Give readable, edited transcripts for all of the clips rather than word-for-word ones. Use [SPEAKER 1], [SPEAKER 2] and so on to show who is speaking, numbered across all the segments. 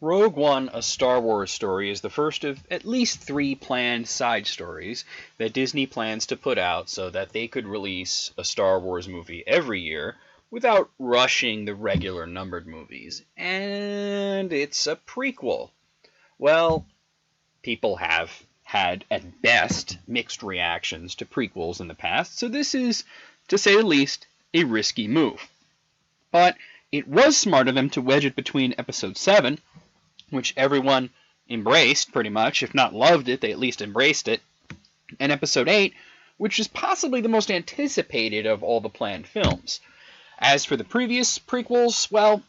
[SPEAKER 1] Rogue One, a Star Wars story, is the first of at least 3 planned side stories that Disney plans to put out so that they could release a Star Wars movie every year without rushing the regular numbered movies. And it's a prequel. Well, people have had, at best, mixed reactions to prequels in the past, so this is, to say the least, a risky move. But it was smart of them to wedge it between Episode 7, which everyone embraced pretty much. If not loved it, they at least embraced it. And Episode 8, which is possibly the most anticipated of all the planned films. As for the previous prequels, well,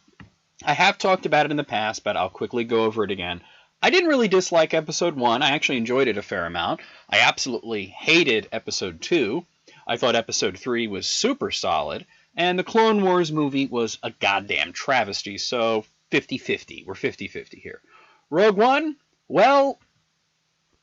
[SPEAKER 1] I have talked about it in the past, but I'll quickly go over it again. I didn't really dislike Episode 1. I actually enjoyed it a fair amount. I absolutely hated Episode 2. I thought Episode 3 was super solid. And the Clone Wars movie was a goddamn travesty, so 50-50. We're 50-50 here. Rogue One, well,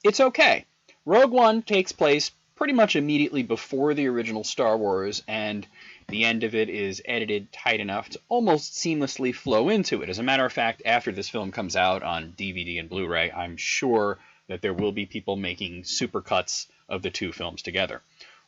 [SPEAKER 1] it's okay. Rogue One takes place pretty much immediately before the original Star Wars, and the end of it is edited tight enough to almost seamlessly flow into it. As a matter of fact, after this film comes out on DVD and Blu-ray, I'm sure that there will be people making supercuts of the two films together.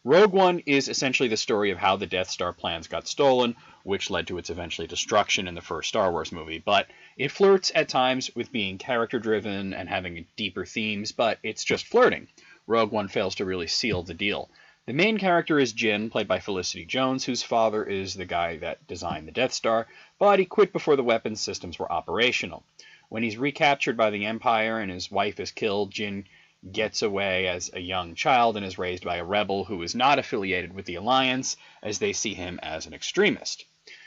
[SPEAKER 1] Rogue One is essentially the story of how the Death Star plans got stolen, which led to its eventually destruction in the first Star Wars movie. But it flirts at times with being character-driven and having deeper themes, but it's just flirting. Rogue One fails to really seal the deal. The main character is Jyn, played by Felicity Jones, whose father is the guy that designed the Death Star, but he quit before the weapons systems were operational. When he's recaptured by the Empire and his wife is killed, Jyn gets away as a young child and is raised by a rebel who is not affiliated with the Alliance, as they see him as an extremist.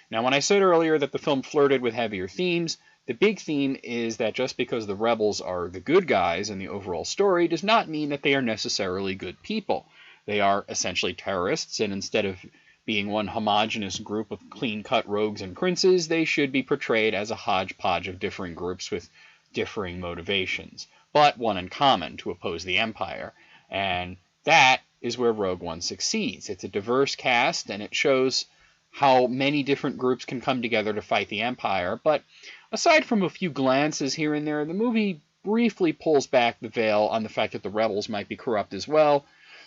[SPEAKER 1] Now, when I said earlier that the film flirted with heavier themes, the big theme is that just because the rebels are the good guys in the overall story does not mean that they are necessarily good people. They are essentially terrorists, and instead of being one homogeneous group of clean-cut rogues and princes, they should be portrayed as a hodgepodge of differing groups with differing motivations, but one in common: to oppose the Empire. And that is where Rogue One succeeds. It's a diverse cast, and it shows how many different groups can come together to fight the Empire, but aside from a few glances here and there, the movie briefly pulls back the veil on the fact that the rebels might be corrupt as well.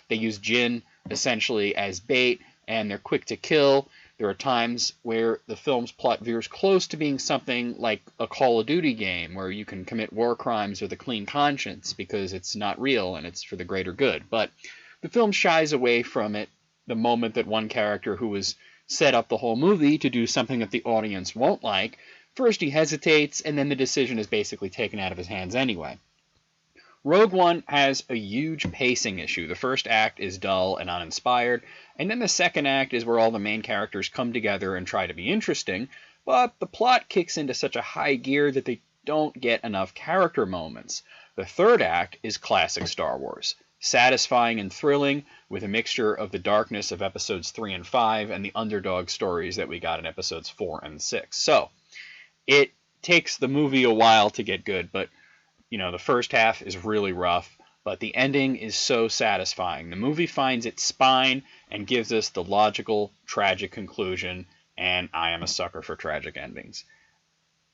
[SPEAKER 1] They use Jyn essentially as bait, and they're quick to kill. There are times where the film's plot veers close to being something like a Call of Duty game, where you can commit war crimes with a clean conscience because it's not real and it's for the greater good. But the film shies away from it the moment that one character who has set up the whole movie to do something that the audience won't like, first he hesitates, and then the decision is basically taken out of his hands anyway. Rogue One has a huge pacing issue. The first act is dull and uninspired, and then the second act is where all the main characters come together and try to be interesting, but the plot kicks into such a high gear that they don't get enough character moments. The third act is classic Star Wars, satisfying and thrilling, with a mixture of the darkness of episodes 3 and 5 and the underdog stories that we got in episodes 4 and 6. So, it takes the movie a while to get good, but the first half is really rough, but the ending is so satisfying. The movie finds its spine and gives us the logical, tragic conclusion, and I am a sucker for tragic endings.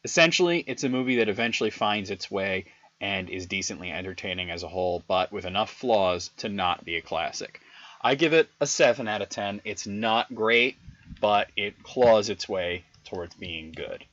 [SPEAKER 1] Essentially, it's a movie that eventually finds its way and is decently entertaining as a whole, but with enough flaws to not be a classic. I give it a 7 out of 10. It's not great, but it claws its way towards being good.